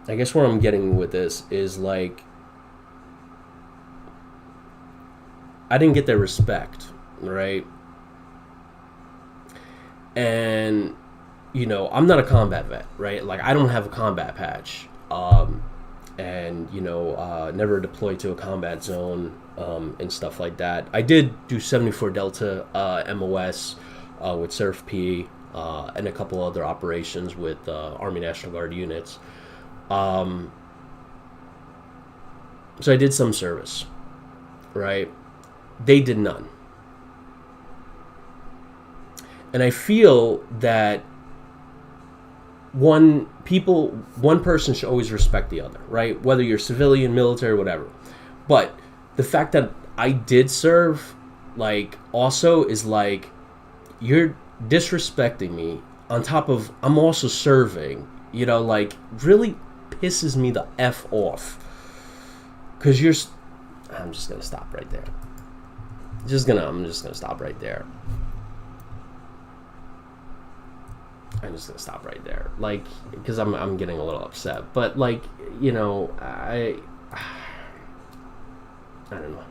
guess where I'm getting with this is like I didn't get their respect, right? And I'm not a combat vet, right? Like I don't have a combat patch. And never deployed to a combat zone and stuff like that. I did do 74 Delta MOS with Surf P and a couple other operations with Army National Guard units. So I did some service, right? They did none. And I feel that one person should always respect the other, right? Whether you're civilian, military, whatever. But the fact that I did serve, also is you're disrespecting me on top of I'm also serving, really pisses me the F off. Because I'm just gonna stop right there. I'm just gonna stop right there. I'm just gonna stop right there, because I'm getting a little upset. But I don't know.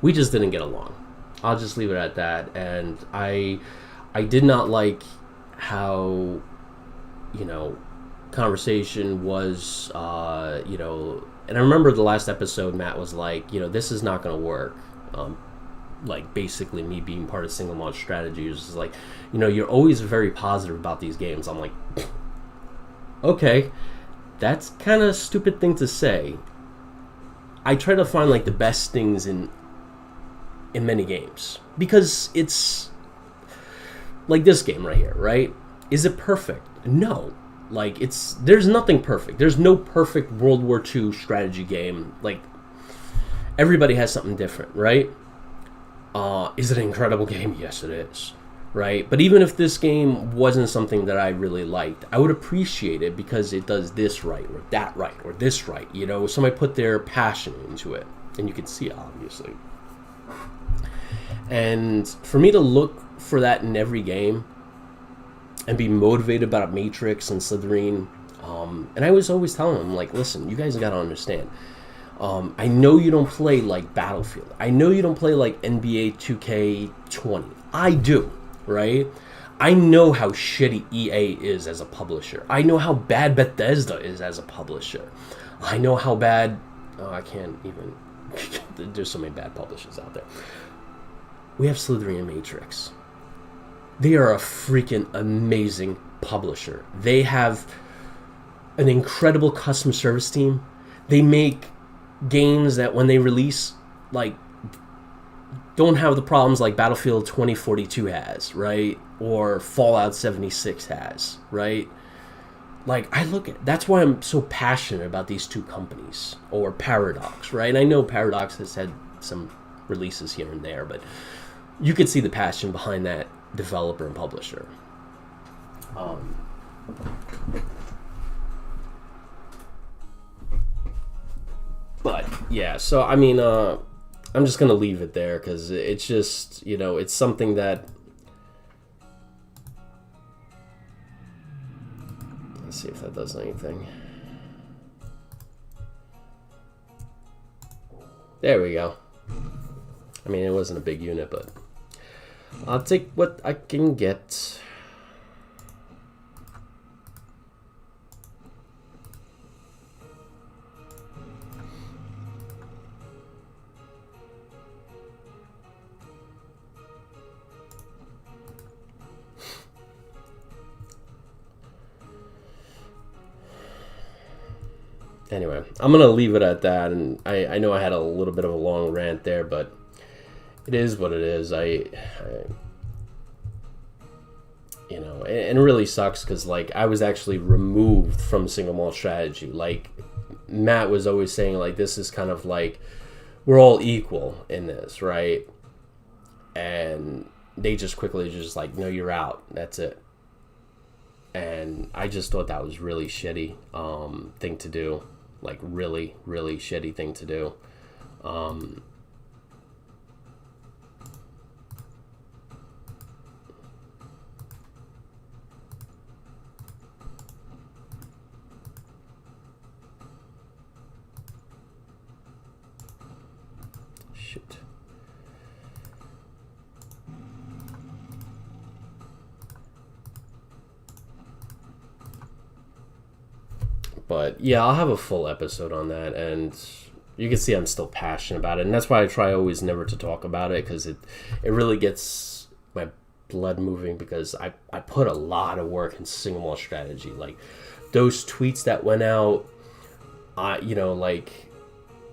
We just didn't get along. I'll just leave it at that. And I did not like how conversation was. And I remember the last episode, Matt was like, this is not gonna work. Basically me being part of single launch strategy is just you're always very positive about these games. I'm like, okay, that's kind of a stupid thing to say. I try to find the best things in many games, because it's like this game right here, right? Is it perfect? No. There's nothing perfect. There's no perfect World War II strategy game. Everybody has something different, right? Is it an incredible game? Yes, it is, right? But even if this game wasn't something that I really liked, I would appreciate it because it does this right, or that right, or this right. Somebody put their passion into it, and you can see it, obviously. And for me to look for that in every game and be motivated about Matrix and Slitherine, and I was always telling them, listen, you guys got to understand. I know you don't play Battlefield. I know you don't play NBA 2K20. I do, right? I know how shitty EA is as a publisher. I know how bad Bethesda is as a publisher. I know how bad... I can't even... There's so many bad publishers out there. We have Slitherine and Matrix. They are a freaking amazing publisher. They have an incredible customer service team. They make games that when they release don't have the problems like Battlefield 2042 has, right? Or Fallout 76 has, right? That's why I'm so passionate about these two companies, or Paradox, right? And I know Paradox has had some releases here and there, but you could see the passion behind that developer and publisher. But yeah, so I mean, I'm just gonna leave it there because it's just, it's something that. Let's see if that does anything. There we go. I mean, it wasn't a big unit, but I'll take what I can get. Anyway, I'm gonna leave it at that, and I know I had a little bit of a long rant there, but it is what it is. You know, and it really sucks because like I was actually removed from single malt strategy. Like Matt was always saying, like this is kind of like we're all equal in this, right? And they just quickly just like, no, you're out. That's it. And I just thought that was really shitty thing to do. Like really, really shitty thing to do. Shoot. But yeah, I'll have a full episode on that, and you can see I'm still passionate about it, and that's why I try always never to talk about it, because it really gets my blood moving, because I put a lot of work in single malt strategy. Like those tweets that went out, you know, like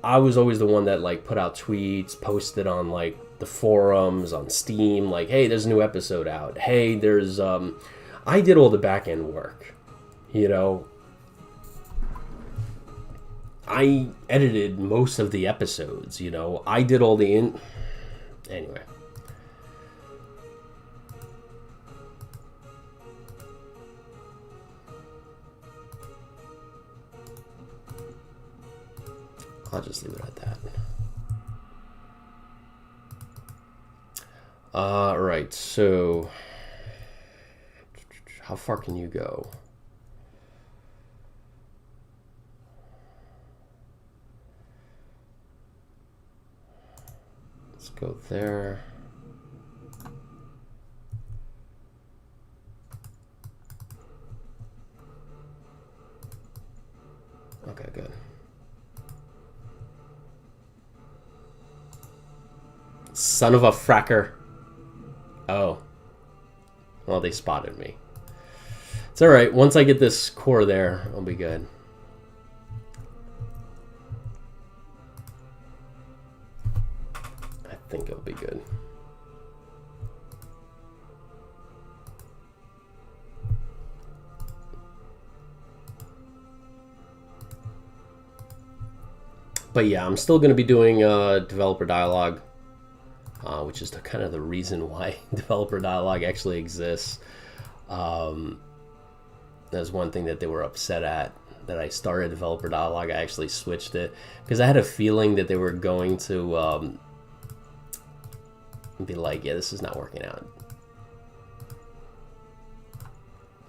I was always the one that like put out tweets, posted on like the forums on Steam, like, hey, there's a new episode out. Hey, there's I did all the back end work, you know. I edited most of the episodes, you know. I did all the anyway. I'll just leave it at that. Right, so how far can you go? Let's go there. Okay, good. Son of a fracker. Oh. Well, they spotted me. It's alright. Once I get this core there, I'll be good. I think it'll be good. But yeah, I'm still going to be doing developer dialogue. Which is kind of the reason why developer dialogue actually exists. That's one thing that they were upset at, that I started developer dialogue. I actually switched it because I had a feeling that they were going to be like, yeah, this is not working out.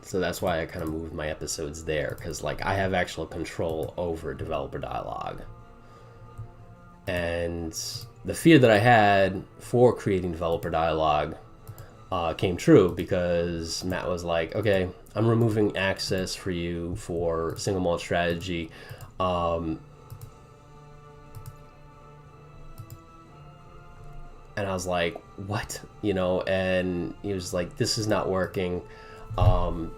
So that's why I kind of moved my episodes there, because like I have actual control over developer dialogue. And the fear that I had for creating developer dialogue came true, because Matt was like, okay, I'm removing access for you for single malt strategy. And I was like, what? You know, and he was like, this is not working. And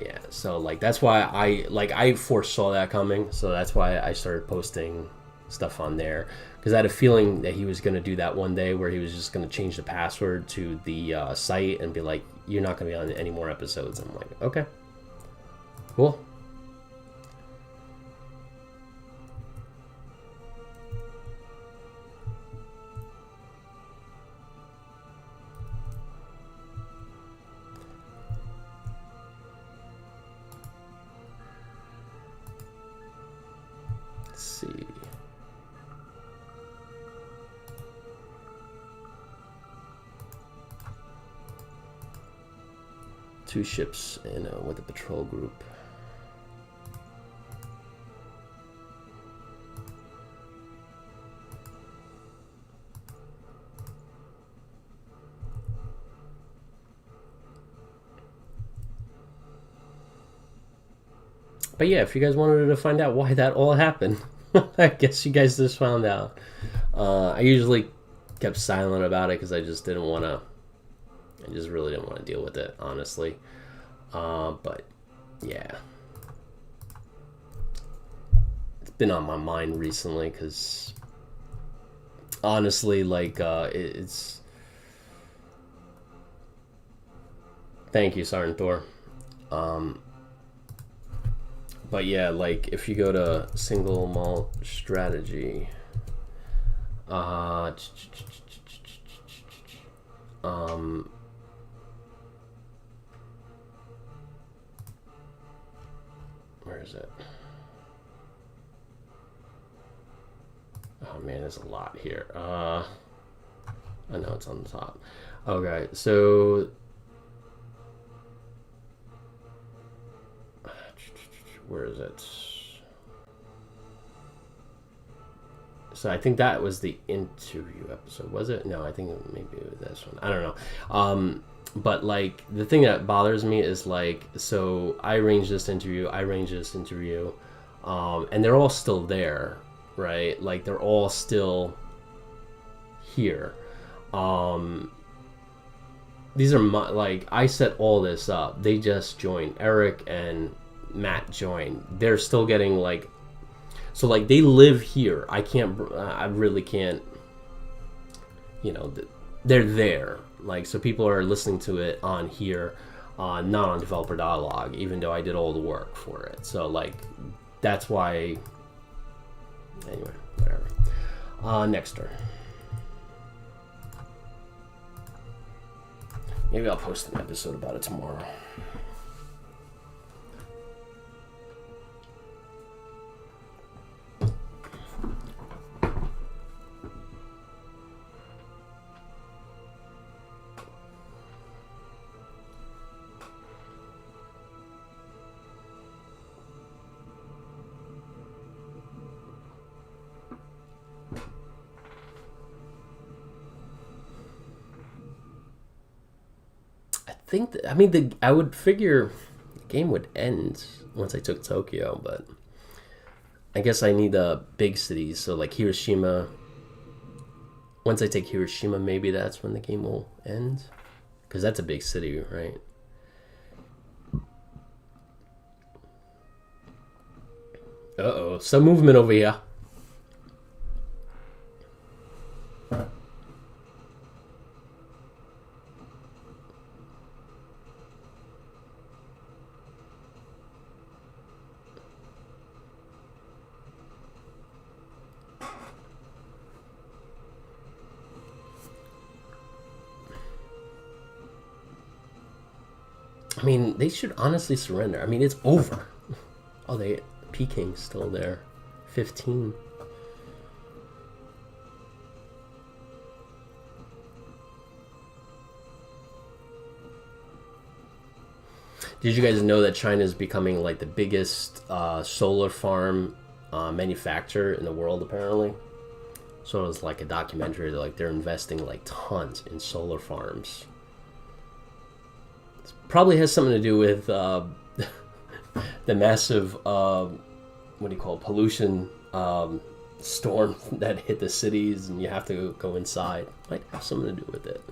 yeah, so like that's why I foresaw that coming. So that's why I started posting stuff on there, because I had a feeling that he was going to do that one day, where he was just going to change the password to the site and be like, you're not going to be on any more episodes. I'm like, okay, cool. Let's see. Two ships in with a patrol group. But yeah, if you guys wanted to find out why that all happened, I guess you guys just found out. I usually kept silent about it because I just didn't want to. I just really didn't want to deal with it, honestly. But yeah. been on my mind recently because honestly, like, it's. Thank you, Sergeant Thor. But yeah, like if you go to single malt strategy, where is it? Oh man, there's a lot here. I know it's on the top. Okay, so where is it? So I think that was the interview episode, was it? No, I think maybe it was this one. I don't know. But like the thing that bothers me is like, so I arranged this interview, and they're all still there, right? Like they're all still here. These are my, like, I set all this up. They just joined. Eric and Matt joined. They're still getting like, so like they live here. I really can't, you know, they're there. Like, so people are listening to it on here, not on Developer Dialogue, even though I did all the work for it. So like, that's why, anyway, whatever. Next turn. Maybe I'll post an episode about it tomorrow. I would figure the game would end once I took Tokyo, but I guess I need big cities. So like Hiroshima. Once I take Hiroshima, maybe that's when the game will end, because that's a big city, right? Uh-oh, some movement over here. I mean, they should honestly surrender. I mean, it's over. Oh, Peking's still there. 15. Did you guys know that China is becoming like the biggest solar farm manufacturer in the world, apparently? So it was like a documentary, like they're investing like tons in solar farms. Probably has something to do with the massive pollution storm that hit the cities, and you have to go inside. Might have something to do with it.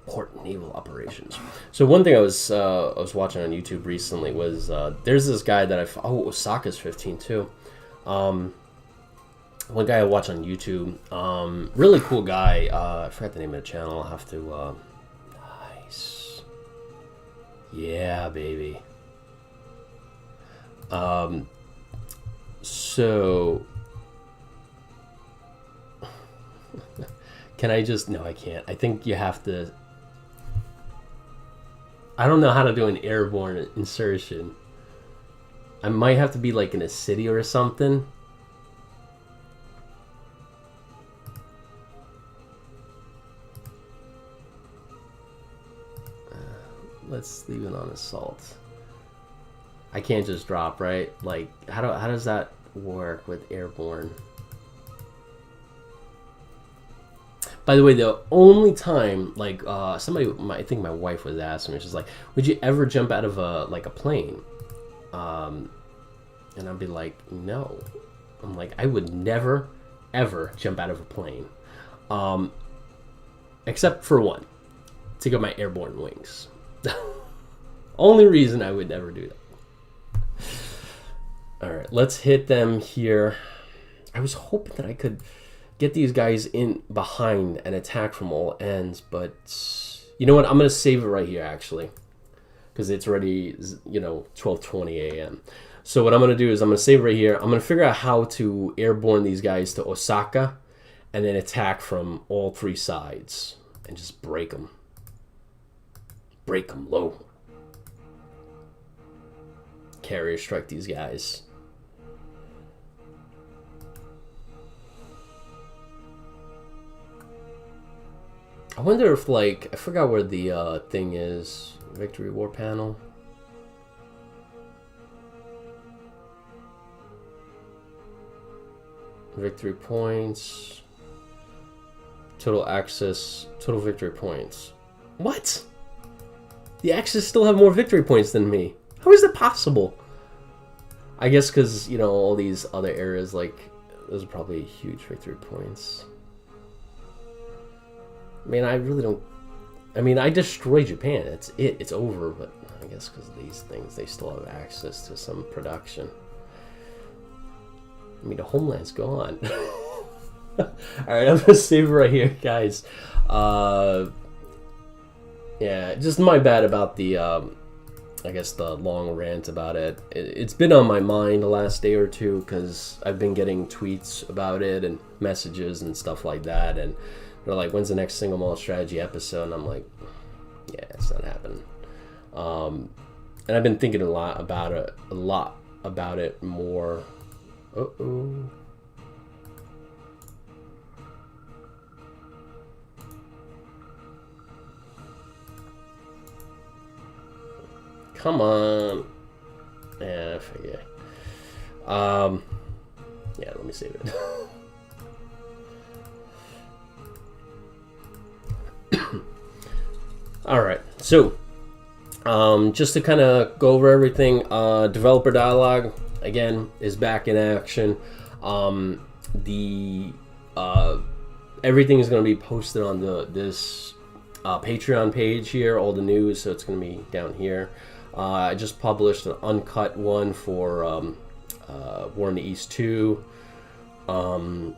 Port naval operations. So one thing I was watching on YouTube recently was there's this guy that Osaka's 15 too. One guy I watch on YouTube, really cool guy. I forgot the name of the channel. I'll have to. Nice. Yeah, baby. So Can I just... No, I can't. I think you have to... I don't know how to do an airborne insertion. I might have to be like in a city or something. Let's leave it on assault. I can't just drop, right? Like, how does that work with airborne? By the way, the only time, like, somebody, I think my wife was asking me, she's like, would you ever jump out of a plane? And I'd be like, no. I'm like, I would never, ever jump out of a plane. Except for one, to get my airborne wings. Only reason I would never do that. Alright, let's hit them here. I was hoping that I could get these guys in behind and attack from all ends, but you know what? I'm going to save it right here, actually, because it's already, 12:20 a.m. So what I'm going to do is I'm going to save it right here. I'm going to figure out how to airborne these guys to Osaka and then attack from all three sides and just break them. Break them low. Carrier strike these guys. I wonder if, like, I forgot where the thing is. Victory war panel. Victory points. Total access. Total victory points. What? The Axis still have more victory points than me. How is that possible? I guess because, all these other areas, like, those are probably huge victory points. I mean, I really don't... I mean, I destroyed Japan. It's it. It's over, but I guess because of these things, they still have access to some production. I mean, the homeland's gone. Alright, I'm going to save it right here, guys. Yeah, just my bad about the, I guess the long rant about it. It's been on my mind the last day or two because I've been getting tweets about it and messages and stuff like that, and they're like, when's the next single mall strategy episode? And I'm like, yeah, it's not happening. And I've been thinking a lot about it more. Uh-oh. Come on. Yeah, I figure. Yeah, let me save it. Alright, so just to kind of go over everything, developer dialogue again is back in action. Everything is going to be posted on this Patreon page here, all the news, so it's going to be down here. I just published an uncut one for War in the East 2, and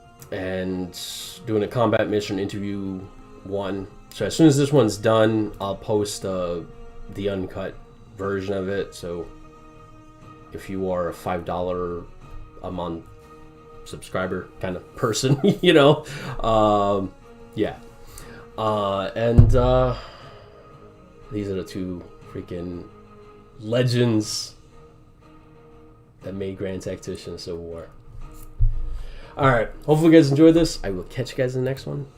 doing a combat mission interview 1. So as soon as this one's done, I'll post the uncut version of it. So if you are a $5 a month subscriber kind of person, yeah. And these are the two freaking legends that made Grand Tactician Civil War. Alright, hopefully you guys enjoyed this. I will catch you guys in the next one.